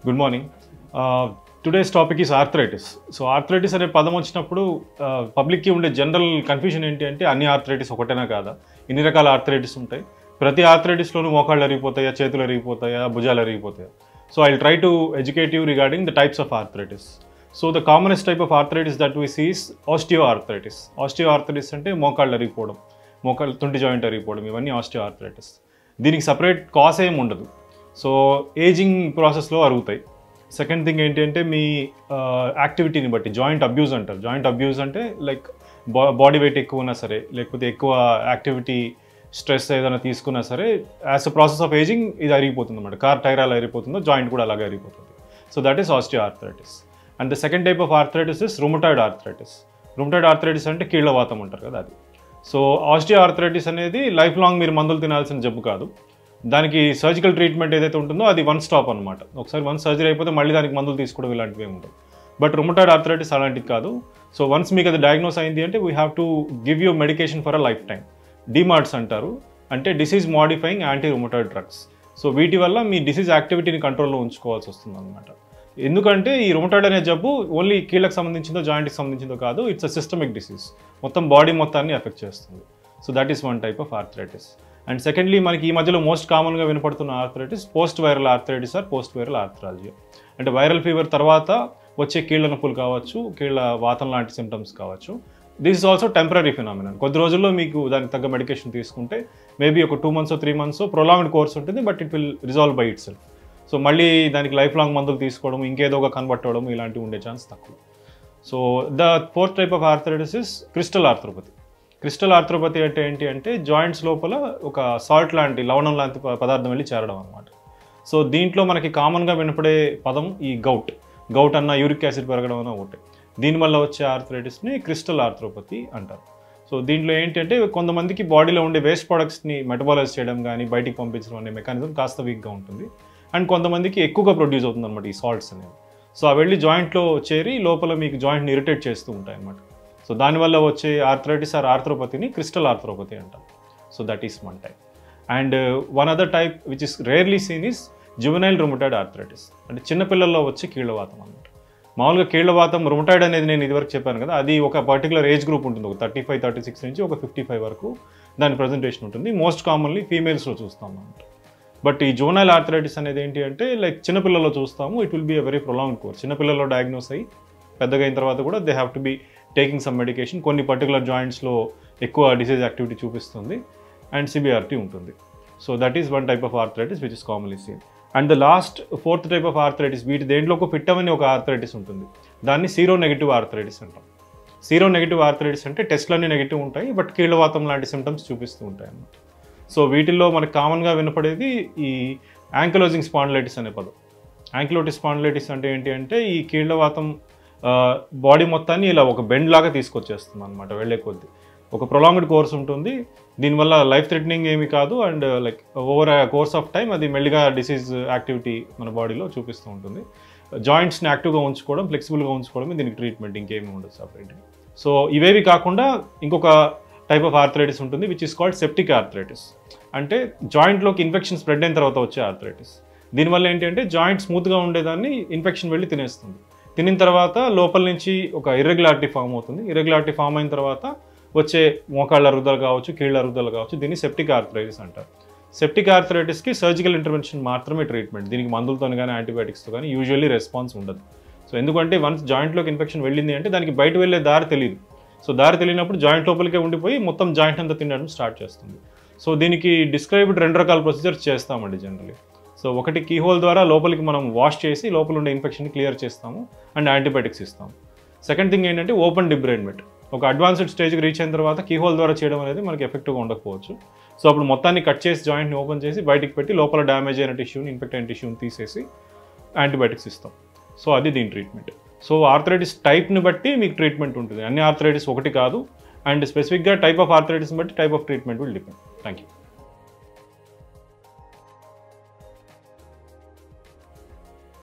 Good morning. Today's topic is arthritis. So arthritis అనే పదం వచ్చినప్పుడు పబ్లిక్కి ఉండే జనరల్ కన్ఫ్యూజన్ ఏంటి అంటే అన్ని ఆర్థరైటిస్ ఒకటేనా కాదా, ఇన్ని రకాల ఆర్థరైటిస్ ఉంటాయి, ప్రతి ఆర్థరైటిస్లోనూ మోకాళ్ళు అరిగిపోతాయా, చేతులు అరిగిపోతాయా, భుజాలు అరిగిపోతాయా. So I will try to educate you regarding the types of arthritis. So the commonest type of arthritis that we see is osteoarthritis. Osteoarthritis అంటే మోకాళ్ళు అరిగిపోవడం, మోకాళ్ళు తుంటి జాయింట్ అరిగిపోవడం, ఇవన్నీ ఆస్టియోఆర్థరైటిస్. దీనికి సపరేట్ కాజ్ ఏమి ఉండదు. సో ఏజింగ్ ప్రాసెస్లో అరుగుతాయి. సెకండ్ థింగ్ ఏంటి అంటే మీ యాక్టివిటీని బట్టి జాయింట్ అబ్యూస్ అంటారు. జాయింట్ అబ్యూస్ అంటే లైక్ బాడీ వెయిట్ ఎక్కువ ఉన్నా సరే, లేకపోతే ఎక్కువ యాక్టివిటీ స్ట్రెస్ ఏదైనా తీసుకున్నా సరే, as a process of ageing ఇది అరిగిపోతుంది అనమాట. కార్ టైర్ అలా అరిగిపోతుందో జాయింట్ కూడా అలాగే అరిగిపోతుంది. So that is osteoarthritis. And the second type of arthritis is rheumatoid arthritis. Rheumatoid arthritis అంటే కీళ్ళవాతం అంటారు కదా అది. సో ఆస్టియోఆర్థరైటిస్ అనేది లైఫ్ లాంగ్ మీరు మందులు తినాల్సిన జబ్బు కాదు. దానికి సర్జికల్ ట్రీట్మెంట్ ఏదైతే ఉంటుందో అది వన్ స్టాప్ అనమాట. ఒకసారి వన్స్ సర్జరీ అయిపోతే మళ్ళీ దానికి మందులు తీసుకోవడం ఇలాంటివి ఉండవు. బట్ రుమటాయిడ్ ఆర్థరైటిస్ అలాంటిది కాదు. సో వన్స్ మీకు అది డయాగ్నోస్ అయింది అంటే we have to give you medication for a life time. DMarts అంటారు, అంటే disease modifying anti rheumatoid drugs. So వీటి వల్ల మీ డిసీజ్ యాక్టివిటీని కంట్రోల్లో ఉంచుకోవాల్సి వస్తుంది అనమాట. ఎందుకంటే ఈ రుమటాయిడ్ అనే జబ్బు ఓన్లీ కీళ్ళకి సంబంధించిందో జాయింట్కి సంబంధించిందో కాదు, ఇట్స్ అ సిస్టమిక్ డిసీజ్, మొత్తం బాడీ మొత్తాన్ని ఎఫెక్ట్ చేస్తుంది. So that is one type of arthritis. And secondly మనకి ఈ మధ్యలో మోస్ట్ కామన్గా వినపడుతున్న arthritis post viral arthritis or post viral arthralgia. అంటే వైరల్ ఫీవర్ తర్వాత వచ్చే కీళ్ళ నొప్పులు కావచ్చు, కీళ్ళ వాతం లాంటి సిమ్టమ్స్ కావచ్చు. This is also temporary phenomenon. కొద్ది రోజుల్లో మీకు దానికి తగ్గ మెడికేషన్ తీసుకుంటే మేబీ ఒక 2 months 3 months ప్రొలాంగ్డ్ కోర్స్ ఉంటుంది, but it will resolve by it self. So మళ్ళీ దానికి లైఫ్ లాంగ్ మందులు తీసుకోవడం, ఇంకేదోగా కన్వర్ట్ అవ్వడం ఇలాంటివి ఉండే ఛాన్స్ తక్కువ. So the fourth type of arthritis is crystal arthropathy. Crystal arthropathy అంటే ఏంటి అంటే జాయింట్స్ లోపల ఒక సాల్ట్ లాంటి, లవణం లాంటి పదార్థం వెళ్ళి చేరడం అనమాట. సో దీంట్లో మనకి కామన్గా వినపడే పదం ఈ గౌట్ అన్న యూరిక్ యాసిడ్ పెరగడం అన్న ఒకటి. దీనివల్ల వచ్చే ఆర్థరైటిస్ని క్రిస్టల్ ఆర్థరోపతి అంటారు. సో దీంట్లో ఏంటంటే కొంతమందికి బాడీలో ఉండే వేస్ట్ ప్రొడక్ట్స్ని మెటబాలైజ్ చేయడం కానీ బయటికి పంపించడం అనే మెకానిజం కాస్త వీక్గా ఉంటుంది. అండ్ కొంతమందికి ఎక్కువగా ప్రొడ్యూస్ అవుతుంది అనమాట ఈ సాల్ట్స్ అనేవి. సో అవి వెళ్ళి జాయింట్లో చేరి లోపల మీకు జాయింట్ని ఇరిటేట్ చేస్తూ ఉంటాయి అన్నమాట. సో దానివల్ల వచ్చే ఆర్థరైటిస్ ఆర్ ఆర్థరోపతిని క్రిస్టల్ ఆర్థరోపతి అంటాం. So that is one type. And one other type which is rarely seen is juvenile rheumatoid arthritis. అంటే చిన్నపిల్లల్లో వచ్చే కీళ్ళవాతం అనమాట. మామూలుగా కీళ్ళవాతం రుమటాయిడ్ అనేది నేను ఇదివరకు చెప్పాను కదా, అది ఒక పర్టికులర్ ఏజ్ గ్రూప్ ఉంటుంది. ఒక 35-36 నుంచి ఒక 55 వరకు దాని ప్రజెంటేషన్ ఉంటుంది. మోస్ట్ కామన్లీ ఫీమేల్స్లో చూస్తాం అనమాట. బట్ ఈ జువెనైల్ ఆర్థరైటిస్ అనేది ఏంటి అంటే లైక్ చిన్నపిల్లల్లో చూస్తాము. It will be a very prolonged course. చిన్నపిల్లల్లో డయాగ్నోస్ అయ్యి పెద్దగా అయిన తర్వాత కూడా they have to be taking some medication. కొన్ని పర్టికులర్ జాయింట్స్లో ఎక్కువ డిసీజ్ యాక్టివిటీ చూపిస్తుంది అండ్ సివియారిటీ ఉంటుంది. So that is one type of arthritis which is commonly seen. And the last fourth type of arthritis, వీటి దేంట్లో ఒక ఫిట్టమని ఒక ఆర్థరైటిస్ ఉంటుంది. దాన్ని సీరో నెగిటివ్ ఆర్థరైటిస్ అంటాం. సీరో నెగిటివ్ ఆర్థరైటిస్ అంటే టెస్ట్లన్నీ నెగిటివ్ ఉంటాయి, బట్ కీళ్ళవాతం లాంటి సిమ్టమ్స్ చూపిస్తూ ఉంటాయి అన్నమాట. సో వీటిల్లో మనకు కామన్గా వినపడేది ఈ యాంకిలోజింగ్ స్పాండిలైటిస్ అనే పదం. యాంకిలోటిక్ స్పాండిలైటిస్ అంటే ఏంటి అంటే ఈ కీళ్ళవాతం బాడీ మొత్తాన్ని ఇలా ఒక బెండ్ లాగా తీసుకొచ్చేస్తుంది అనమాట. వెళ్ళే కొద్దీ ఒక ప్రొలాంగ్డ్ కోర్స్ ఉంటుంది. దీనివల్ల లైఫ్ థ్రెటనింగ్ ఏమీ కాదు. And like over course of time అది మెల్లిగా డిసీజ్ యాక్టివిటీ మన బాడీలో చూపిస్తూ ఉంటుంది. జాయింట్స్ని యాక్టివ్గా ఉంచుకోవడం, ఫ్లెక్సిబుల్గా ఉంచుకోవడం దీనికి ట్రీట్మెంట్, ఇంకేమీ ఉండదు సపరేట్గా. సో ఇవేవి కాకుండా ఇంకొక టైప్ ఆఫ్ ఆర్థరైటిస్ ఉంటుంది which is called septic arthritis. అంటే జాయింట్లోకి ఇన్ఫెక్షన్ స్ప్రెడ్ అయిన తర్వాత వచ్చే ఆర్థరైటిస్. దీనివల్ల ఏంటి అంటే జాయింట్ స్మూత్గా ఉండేదాన్ని ఇన్ఫెక్షన్ వెళ్ళి తినేస్తుంది. తినిన తర్వాత లోపల నుంచి ఒక ఇర్రెగ్యులారిటీ ఫామ్ అవుతుంది. ఇర్రెగ్యులారిటీ ఫామ్ అయిన తర్వాత వచ్చే మోకాళ్ళ అరుగుదల కావచ్చు, కీళ్ళ అరుగుదల కావచ్చు, దీన్ని సెప్టిక్ ఆర్థరైటిస్ అంటారు. సెప్టిక్ ఆర్థరైటిస్కి సర్జికల్ ఇంటర్వెన్షన్ మాత్రమే ట్రీట్మెంట్. దీనికి మందులతో కానీ యాంటీబయాటిక్స్తో కానీ యూజువల్లీ రెస్పాన్స్ ఉండదు. సో ఎందుకంటే వన్స్ జాయింట్లోకి ఇన్ఫెక్షన్ వెళ్ళింది అంటే దానికి బయట వెళ్ళే దారి తెలియదు. సో దారి తెలియనప్పుడు జాయింట్ లోపలికే ఉండిపోయి మొత్తం జాయింట్ అంతా తినడం స్టార్ట్ చేస్తుంది. సో దీనికి డిస్క్రైబ్డ్ 2 రకాల ప్రొసీజర్స్ చేస్తామండి జనరల్లీ. సో ఒకటి కీహోల్ ద్వారా లోపలికి మనం వాష్ చేసి లోపల ఉండే ఇన్ఫెక్షన్ని క్లియర్ చేస్తాము అండ్ యాంటీబయాటిక్స్ ఇస్తాము. సెకండ్ థింగ్ ఏంటంటే ఓపెన్ డిబ్రైన్మెంట్. ఒక అడ్వాన్స్డ్ స్టేజ్కి రీచ్ అయిన తర్వాత కీహోల్ ద్వారా చేయడం అనేది మనకి ఎఫెక్టివ్గా ఉండకపోవచ్చు. సో అప్పుడు మొత్తాన్ని కట్ చేసి జాయింట్ని ఓపెన్ చేసి బయటికి పెట్టి లోపల డ్యామేజ్ అయిన టిష్యూని, ఇన్ఫెక్ట్ అయిన టిష్యూని తీసేసి యాంటీబయాటిక్స్ ఇస్తాం. సో అది దీని ట్రీట్మెంట్. సో ఆర్థరైటిస్ టైప్ని బట్టి మీకు ట్రీట్మెంట్ ఉంటుంది. అన్ని ఆర్థరైటిస్ ఒకటి కాదు. అండ్ స్పెసిఫిక్గా టైప్ ఆఫ్ ఆర్థరైటిస్ని బట్టి type of treatment will depend. Thank you.